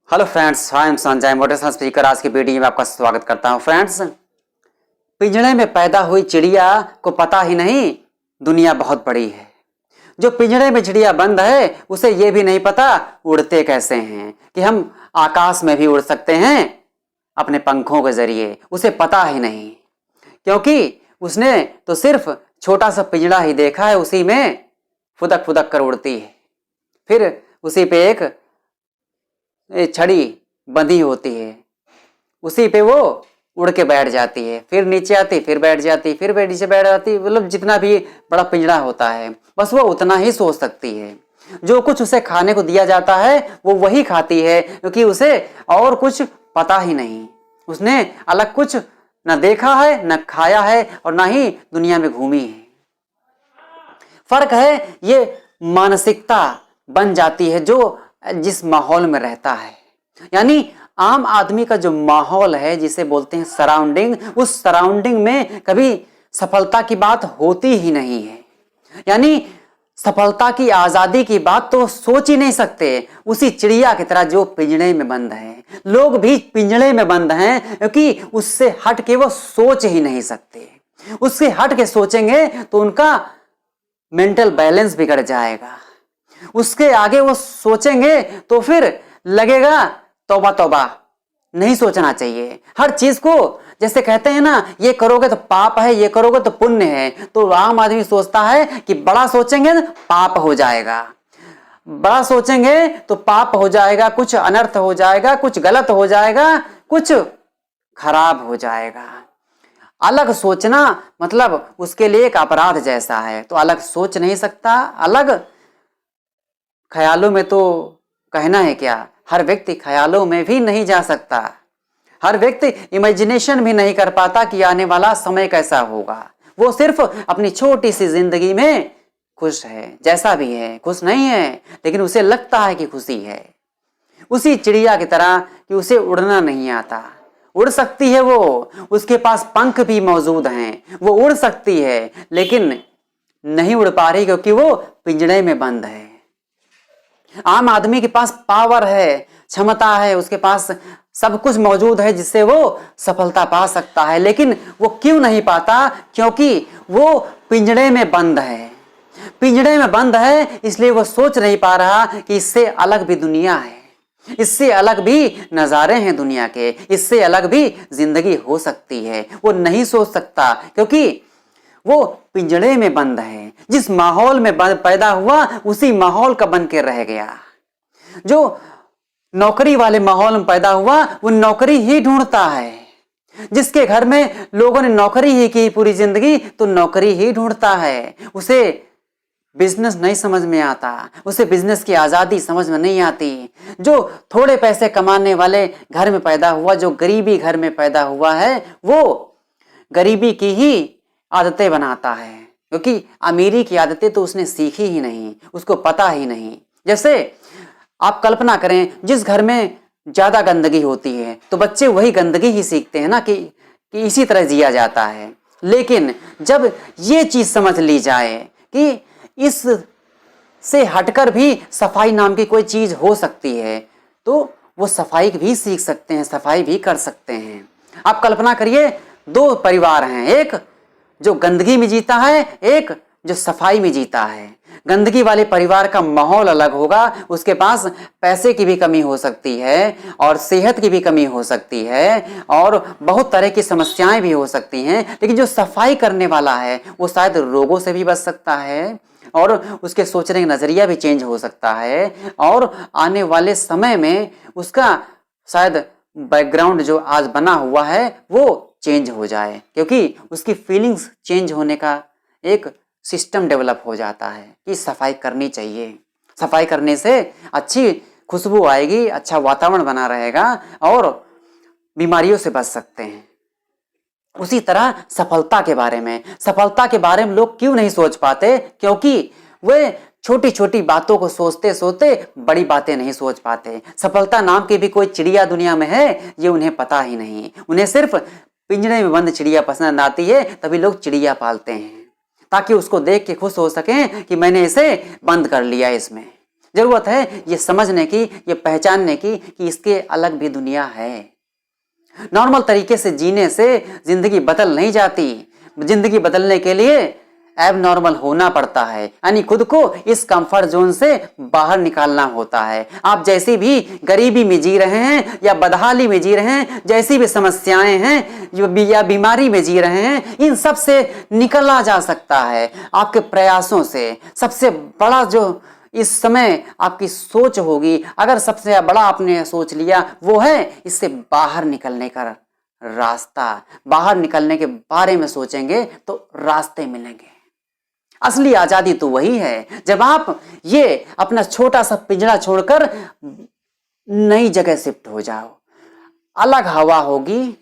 Hello friends, I am Sanjay motivational speaker. आज की video में आपका स्वागत करता हूं। फ्रेंड्स, पिंजड़े में पैदा हुई चिड़िया को पता ही नहीं दुनिया बहुत बड़ी है। जो पिंजड़े में चिड़िया बंद है उसे ये भी नहीं पता उड़ते कैसे हैं, कि हम आकाश में भी उड़ सकते हैं अपने पंखों के जरिए। उसे पता ही नहीं, क्योंकि उसने तो सिर्फ छोटा सा पिंजड़ा ही देखा है, उसी में फुदक फुदक कर उड़ती है। फिर उसी पे एक छड़ी बंधी होती है, उसी पे वो उड़ के बैठ जाती है, फिर नीचे आती, फिर बैठ जाती, फिर नीचे बैठ जाती। मतलब जितना भी बड़ा पिंजड़ा होता है बस वो उतना ही सोच सकती है। जो कुछ उसे खाने को दिया जाता है वो वही खाती है, क्योंकि उसे और कुछ पता ही नहीं। उसने अलग कुछ न देखा है, न खाया है और न ही दुनिया में घूमी है। फर्क है ये मानसिकता बन जाती है जो जिस माहौल में रहता है। यानी आम आदमी का जो माहौल है, जिसे बोलते हैं सराउंडिंग, उस सराउंडिंग में कभी सफलता की बात होती ही नहीं है। यानी सफलता की, आजादी की बात तो सोच ही नहीं सकते। उसी चिड़िया की तरह जो पिंजड़े में बंद है, लोग भी पिंजड़े में बंद हैं, क्योंकि उससे हट के वो सोच ही नहीं सकते। उससे हट के सोचेंगे तो उनका मेंटल बैलेंस बिगड़ जाएगा। उसके आगे वो सोचेंगे तो फिर लगेगा तौबा तौबा, नहीं सोचना चाहिए। हर चीज को जैसे कहते हैं ना, ये करोगे तो पाप है, ये करोगे तो पुण्य है। तो आम आदमी सोचता है कि बड़ा सोचेंगे तो पाप हो जाएगा, बड़ा सोचेंगे तो पाप हो जाएगा, कुछ अनर्थ हो जाएगा, कुछ गलत हो जाएगा, कुछ खराब हो जाएगा। अलग सोचना मतलब उसके लिए एक अपराध जैसा है, तो अलग सोच नहीं सकता। अलग ख्यालों में तो कहना है क्या, हर व्यक्ति ख्यालों में भी नहीं जा सकता। हर व्यक्ति इमेजिनेशन भी नहीं कर पाता कि आने वाला समय कैसा होगा। वो सिर्फ अपनी छोटी सी जिंदगी में खुश है, जैसा भी है, खुश नहीं है, लेकिन उसे लगता है कि खुशी है। उसी चिड़िया की तरह कि उसे उड़ना नहीं आता। उड़ सकती है वो, उसके पास पंख भी मौजूद हैं, वो उड़ सकती है, लेकिन नहीं उड़ पा रही क्योंकि वो पिंजड़े में बंद है। आम आदमी के पास पावर है, क्षमता है, उसके पास सब कुछ मौजूद है जिससे वो सफलता पा सकता है, लेकिन वो क्यों नहीं पाता? क्योंकि वो पिंजड़े में बंद है। पिंजड़े में बंद है इसलिए वो सोच नहीं पा रहा कि इससे अलग भी दुनिया है, इससे अलग भी नजारे हैं दुनिया के, इससे अलग भी जिंदगी हो सकती है। वो नहीं सोच सकता क्योंकि वो पिंजड़े में बंद है। जिस माहौल में पैदा हुआ उसी माहौल का बन के रह गया। जो नौकरी वाले माहौल में पैदा हुआ वो नौकरी ही ढूंढता है। जिसके घर में लोगों ने नौकरी ही की पूरी जिंदगी, तो नौकरी ही ढूंढता है। उसे बिजनेस नहीं समझ में आता, उसे बिजनेस की आजादी समझ में नहीं आती। जो थोड़े पैसे कमाने वाले घर में पैदा हुआ, जो गरीबी घर में पैदा हुआ है, वो गरीबी की ही आदतें बनाता है, क्योंकि अमीरी की आदतें तो उसने सीखी ही नहीं, उसको पता ही नहीं। जैसे आप कल्पना करें, जिस घर में ज्यादा गंदगी होती है तो बच्चे वही गंदगी ही सीखते हैं ना, कि इसी तरह जिया जाता है। लेकिन जब ये चीज समझ ली जाए कि इस से हटकर भी सफाई नाम की कोई चीज हो सकती है, तो वो सफाई भी सीख सकते हैं, सफाई भी कर सकते हैं। आप कल्पना करिए, दो परिवार हैं, एक जो गंदगी में जीता है, एक जो सफाई में जीता है। गंदगी वाले परिवार का माहौल अलग होगा, उसके पास पैसे की भी कमी हो सकती है और सेहत की भी कमी हो सकती है और बहुत तरह की समस्याएं भी हो सकती हैं। लेकिन जो सफाई करने वाला है वो शायद रोगों से भी बच सकता है और उसके सोचने का नजरिया भी चेंज हो सकता है और आने वाले समय में उसका शायद बैकग्राउंड जो आज बना हुआ है वो चेंज हो जाए, क्योंकि उसकी फीलिंग्स चेंज होने का एक सिस्टम डेवलप हो जाता है कि सफाई करनी चाहिए। सफाई करने से अच्छी खुशबू आएगी, अच्छा वातावरण बना रहेगा और बीमारियों से बच सकते हैं। उसी तरह सफलता के बारे में लोग क्यों नहीं सोच पाते? क्योंकि वे छोटी छोटी बातों को सोचते सोचते बड़ी बातें नहीं सोच पाते। सफलता नाम की भी कोई चिड़िया दुनिया में है, ये उन्हें पता ही नहीं। उन्हें सिर्फ पिंजरे में बंद चिड़िया पसंद आती है, तभी लोग चिड़िया पालते हैं ताकि उसको देख के खुश हो सकें कि मैंने इसे बंद कर लिया इसमें। जरूरत है ये समझने की, ये पहचानने की कि इसके अलग भी दुनिया है। नॉर्मल तरीके से जीने से जिंदगी बदल नहीं जाती। जिंदगी बदलने के लिए एब नॉर्मल होना पड़ता है, यानी खुद को इस कंफर्ट जोन से बाहर निकालना होता है। आप जैसी भी गरीबी में जी रहे हैं या बदहाली में जी रहे हैं, जैसी भी समस्याएं हैं या बीमारी में जी रहे हैं, इन सब से निकला जा सकता है आपके प्रयासों से। सबसे बड़ा जो इस समय आपकी सोच होगी, अगर सबसे बड़ा आपने सोच लिया, वो है इससे बाहर निकलने का रास्ता। बाहर निकलने के बारे में सोचेंगे तो रास्ते मिलेंगे। असली आजादी तो वही है जब आप ये अपना छोटा सा पिंजरा छोड़कर नई जगह शिफ्ट हो जाओ। अलग हवा होगी,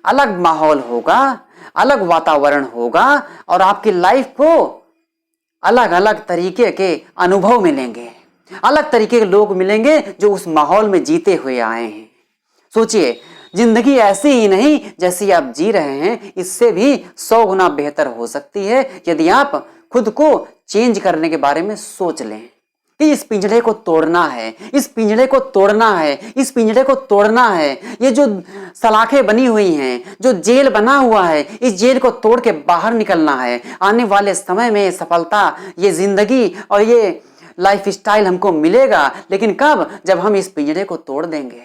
अलग माहौल होगा, अलग वातावरण होगा और आपकी लाइफ को अलग अलग तरीके के अनुभव मिलेंगे, अलग तरीके के लोग मिलेंगे जो उस माहौल में जीते हुए आए हैं। सोचिए, जिंदगी ऐसी ही नहीं जैसी आप जी रहे हैं, इससे भी 100 गुना बेहतर हो सकती है यदि आप खुद को चेंज करने के बारे में सोच लें कि इस पिंजड़े को तोड़ना है, इस पिंजड़े को तोड़ना है, इस पिंजड़े को तोड़ना है। ये जो सलाखें बनी हुई हैं, जो जेल बना हुआ है, इस जेल को तोड़ के बाहर निकलना है। आने वाले समय में सफलता, ये जिंदगी और ये लाइफ स्टाइल हमको मिलेगा, लेकिन कब? जब हम इस पिंजड़े को तोड़ देंगे।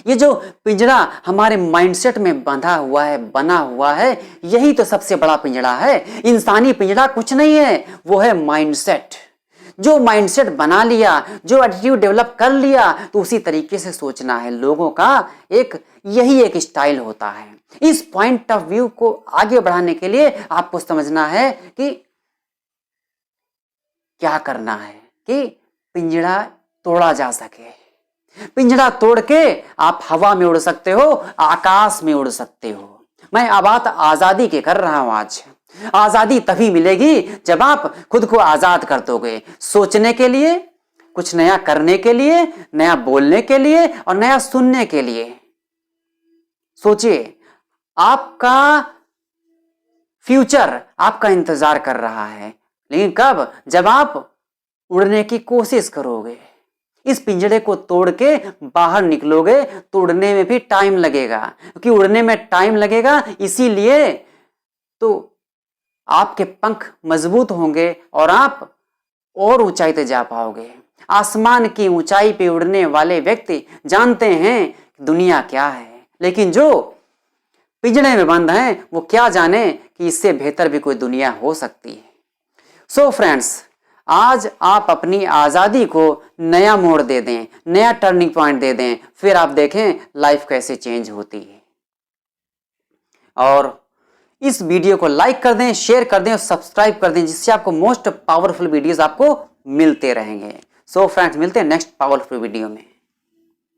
ये जो पिंजरा हमारे माइंडसेट में बंधा हुआ है, बना हुआ है, यही तो सबसे बड़ा पिंजरा है। इंसानी पिंजरा कुछ नहीं है, वो है माइंडसेट। जो माइंडसेट बना लिया, जो एटीट्यूड डेवलप कर लिया, तो उसी तरीके से सोचना है। लोगों का यही एक स्टाइल होता है। इस पॉइंट ऑफ व्यू को आगे बढ़ाने के लिए आपको समझना है कि क्या करना है कि पिंजरा तोड़ा जा सके। पिंजरा तोड़ के आप हवा में उड़ सकते हो, आकाश में उड़ सकते हो। मैं बात आजादी की कर रहा हूं आज। आजादी तभी मिलेगी जब आप खुद को आजाद कर दोगे, सोचने के लिए, कुछ नया करने के लिए, नया बोलने के लिए और नया सुनने के लिए। सोचिए, आपका फ्यूचर आपका इंतजार कर रहा है, लेकिन कब? जब आप उड़ने की कोशिश करोगे, इस पिंजरे को तोड़ के बाहर निकलोगे। तो उड़ने में भी टाइम लगेगा, क्योंकि उड़ने में टाइम लगेगा, इसीलिए तो आपके पंख मजबूत होंगे और आप और ऊंचाई पे जा पाओगे। आसमान की ऊंचाई पे उड़ने वाले व्यक्ति जानते हैं दुनिया क्या है, लेकिन जो पिंजरे में बंद हैं वो क्या जाने कि इससे बेहतर भी कोई दुनिया हो सकती है। सो फ्रेंड्स, आज आप अपनी आजादी को नया मोड़ दे दें, नया टर्निंग पॉइंट दे दें, फिर आप देखें लाइफ कैसे चेंज होती है। और इस वीडियो को लाइक कर दें, शेयर कर दें और सब्सक्राइब कर दें, जिससे आपको मोस्ट पावरफुल वीडियोस आपको मिलते रहेंगे। सो फ्रेंड्स, मिलते हैं नेक्स्ट पावरफुल वीडियो में।